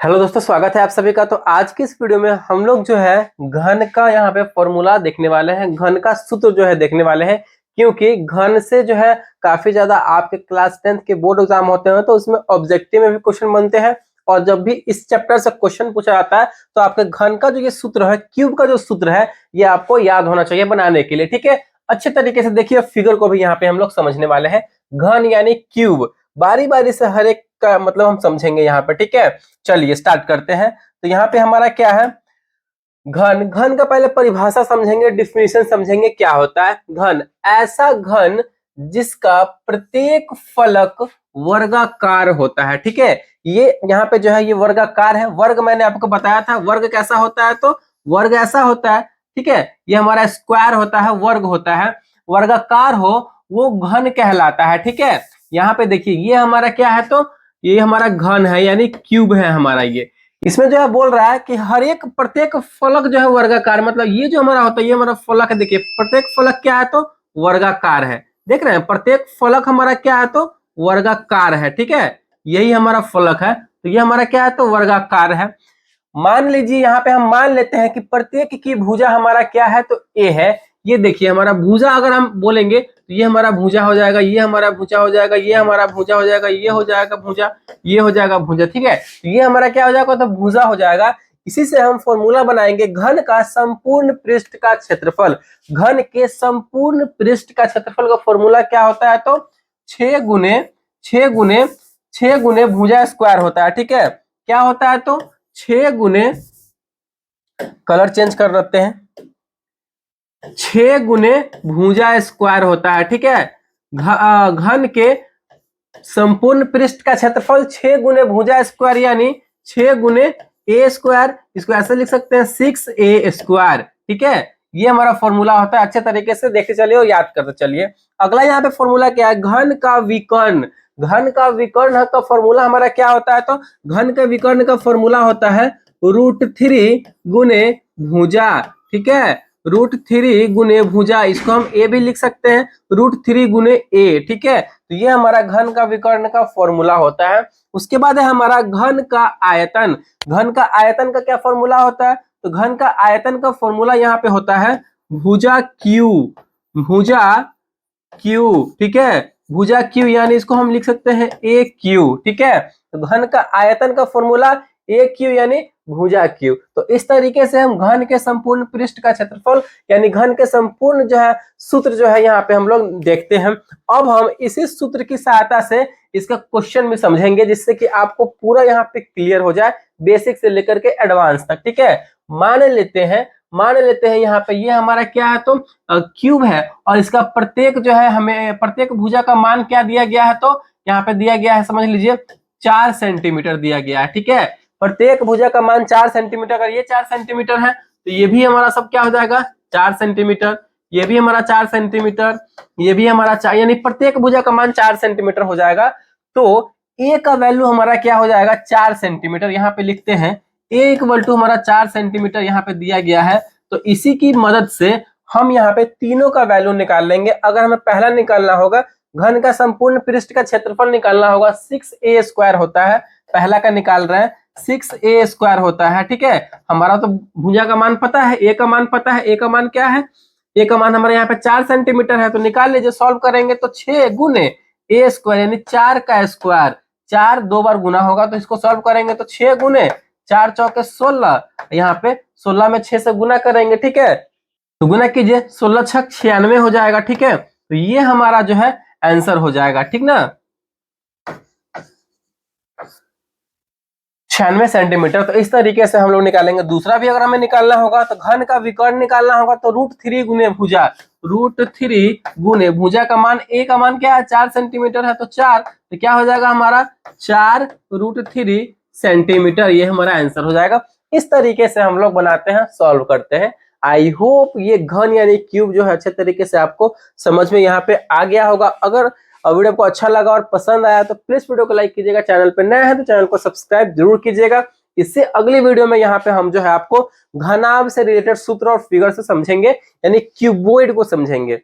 Hello दोस्तों, स्वागत है आप सभी का। तो आज की इस वीडियो में हम लोग जो है घन का यहाँ पे फॉर्मूला देखने वाले हैं, घन का सूत्र जो है देखने वाले हैं। क्योंकि घन से जो है काफी ज्यादा आपके क्लास 10th के बोर्ड एग्जाम होते हैं, तो उसमें ऑब्जेक्टिव में भी क्वेश्चन बनते हैं। और जब भी इस चैप्टर से क्वेश्चन पूछा जाता है तो आपके घन का जो ये सूत्र है, क्यूब का जो सूत्र है, ये आपको याद होना चाहिए बनाने के लिए। ठीक है, अच्छे तरीके से देखिए, फिगर को भी यहाँ पे हम लोग समझने वाले हैं। घन यानी क्यूब, बारी बारी से हर एक का मतलब हम समझेंगे यहाँ पे। ठीक है, चलिए स्टार्ट करते हैं। तो यहाँ पे हमारा क्या है, घन। घन का पहले परिभाषा समझेंगे, डिफिनीशन समझेंगे क्या होता है। घन ऐसा घन जिसका प्रत्येक फलक वर्गाकार होता है। ठीक है, ये यहाँ पे जो है ये वर्गाकार है। वर्ग मैंने आपको बताया था, वर्ग कैसा होता है, तो वर्ग ऐसा होता है। ठीक है, ये हमारा स्क्वायर होता है, वर्ग होता है। वर्गाकार हो वो घन कहलाता है। ठीक है, यहाँ पे देखिए ये हमारा क्या है, तो ये हमारा घन है यानी क्यूब है हमारा। ये इसमें जो है बोल रहा है कि हर एक प्रत्येक फलक जो है वर्गाकार, मतलब ये जो हमारा होता है, ये हमारा फलक है। देखिए प्रत्येक फलक क्या है, तो वर्गाकार है। देख रहे हैं, प्रत्येक फलक हमारा क्या है, तो वर्गाकार है। ठीक है, यही हमारा फलक है, तो ये हमारा क्या है, तो वर्गाकार है। मान लीजिए यहाँ पे हम मान लेते हैं कि प्रत्येक की भुजा हमारा क्या है, तो ए है। ये देखिए हमारा भुजा अगर हम बोलेंगे तो ये हमारा भुजा हो जाएगा, ये हमारा भुजा हो जाएगा, ये हमारा भुजा हो जाएगा, ये हो जाएगा भुजा, ये हो जाएगा भुजा। ठीक है, तो ये हमारा क्या हो जाएगा, तो भुजा हो जाएगा। इसी से हम फॉर्मूला बनाएंगे, घन का संपूर्ण पृष्ठ का क्षेत्रफल। घन के संपूर्ण पृष्ठ का क्षेत्रफल का फॉर्मूला क्या होता है, तो 6 गुने भुजा स्क्वायर होता है। ठीक है, क्या होता है, तो 6 गुने, कलर चेंज कर देते हैं, 6 गुने भुजा स्क्वायर होता है। ठीक है, घन के संपूर्ण पृष्ठ का क्षेत्रफल 6 गुने भुजा स्क्वायर यानी 6 गुने ए स्क्वायर। इसको ऐसे लिख सकते हैं 6a स्क्वायर। ठीक है, ये हमारा फॉर्मूला होता है। अच्छे तरीके से देखते चलिए और याद करते चलिए। अगला यहाँ पे फॉर्मूला क्या है, घन का विकर्ण। घन का विकर्ण का फॉर्मूला हमारा क्या होता है, तो घन का विकर्ण का फॉर्मूला होता है √3 गुने भुजा। ठीक है, √3 गुने भुजा, इसको हम ए भी लिख सकते हैं, √3 गुने ए। ठीक है, तो ये हमारा घन का विकर्ण का फॉर्मूला होता है। उसके बाद है हमारा घन का आयतन। घन का आयतन का क्या फॉर्मूला होता है, तो घन का आयतन का फॉर्मूला यहाँ पे होता है भुजा क्यू। भुजा क्यू, ठीक है, भुजा क्यू यानी इसको हम लिख सकते हैं ए क्यू। ठीक है, तो घन का आयतन का फॉर्मूला ए क्यू यानी भुजा क्यू। तो इस तरीके से हम घन के संपूर्ण पृष्ठ का क्षेत्रफल यानी घन के संपूर्ण जो है सूत्र जो है यहाँ पे हम लोग देखते हैं। अब हम इसी सूत्र की सहायता से इसका क्वेश्चन भी समझेंगे, जिससे कि आपको पूरा यहाँ पे क्लियर हो जाए, बेसिक से लेकर के एडवांस तक। ठीक है, मान लेते हैं यहाँ पे ये हमारा क्या है, तो क्यूब है, और इसका प्रत्येक जो है हमें प्रत्येक भुजा का मान क्या दिया गया है, तो यहाँ पे दिया गया है, समझ लीजिए 4 सेंटीमीटर दिया गया है। ठीक है, प्रत्येक भुजा का मान 4 सेंटीमीटर। अगर ये 4 सेंटीमीटर है तो ये भी हमारा सब क्या हो जाएगा, 4 सेंटीमीटर। ये भी हमारा 4 सेंटीमीटर, ये भी हमारा 4, यानी प्रत्येक भुजा का मान 4 सेंटीमीटर हो जाएगा। तो ए का वैल्यू हमारा क्या हो जाएगा, 4 सेंटीमीटर। यहाँ पे लिखते हैं ए इक्वल टू हमारा 4 सेंटीमीटर यहाँ पे दिया गया है। तो इसी की मदद से हम यहाँ पे तीनों का वैल्यू निकाल लेंगे। अगर हमें पहला निकालना होगा, घन का संपूर्ण पृष्ठ का क्षेत्रफल निकालना होगा, 6a स्क्वायर होता है, पहला का निकाल रहे हैं, 6a स्क्वायर होता है। ठीक है, हमारा तो भुजा का मान पता है, ए का मान पता है। ए का मान क्या है, ए का मान हमारे यहाँ पे 4 सेंटीमीटर है, तो निकाल लीजिए। सॉल्व करेंगे तो 6 गुने ए स्क्वायर यानी 4 का स्क्वायर, 4 2 बार गुना होगा, तो इसको सॉल्व करेंगे तो 6 गुने 4 चौके 16, यहाँ पे 16 में 6 से गुना करेंगे। ठीक है, तो गुना कीजिए, 16 छक 96 हो जाएगा। ठीक है, तो ये हमारा जो है आंसर हो जाएगा। ठीक ना, 96 सेंटीमीटर। तो इस तरीके से हम लोग निकालेंगे। दूसरा भी अगर हमें निकालना होगा, तो घन का विकर्ण निकालना होगा, तो √3 गुने भुजा, √3 गुने भुजा का मान, ए का मान क्या है, 4 सेंटीमीटर है, तो 4, तो क्या हो जाएगा हमारा 4 √3 सेंटीमीटर। ये हमारा आंसर हो जाएगा। इस तरीके से हम लोग बनाते हैं, सॉल्व करते हैं। आई होप ये घन यानी क्यूब जो है अच्छे तरीके से आपको समझ में यहाँ पे आ गया होगा। अगर वीडियो को अच्छा लगा और पसंद आया तो प्लीज वीडियो को लाइक कीजिएगा। चैनल पे नए हैं तो चैनल को सब्सक्राइब जरूर कीजिएगा। इससे अगली वीडियो में यहाँ पे हम जो है आपको घनाभ से रिलेटेड सूत्र और फिगर से समझेंगे, यानी क्यूबॉइड को समझेंगे।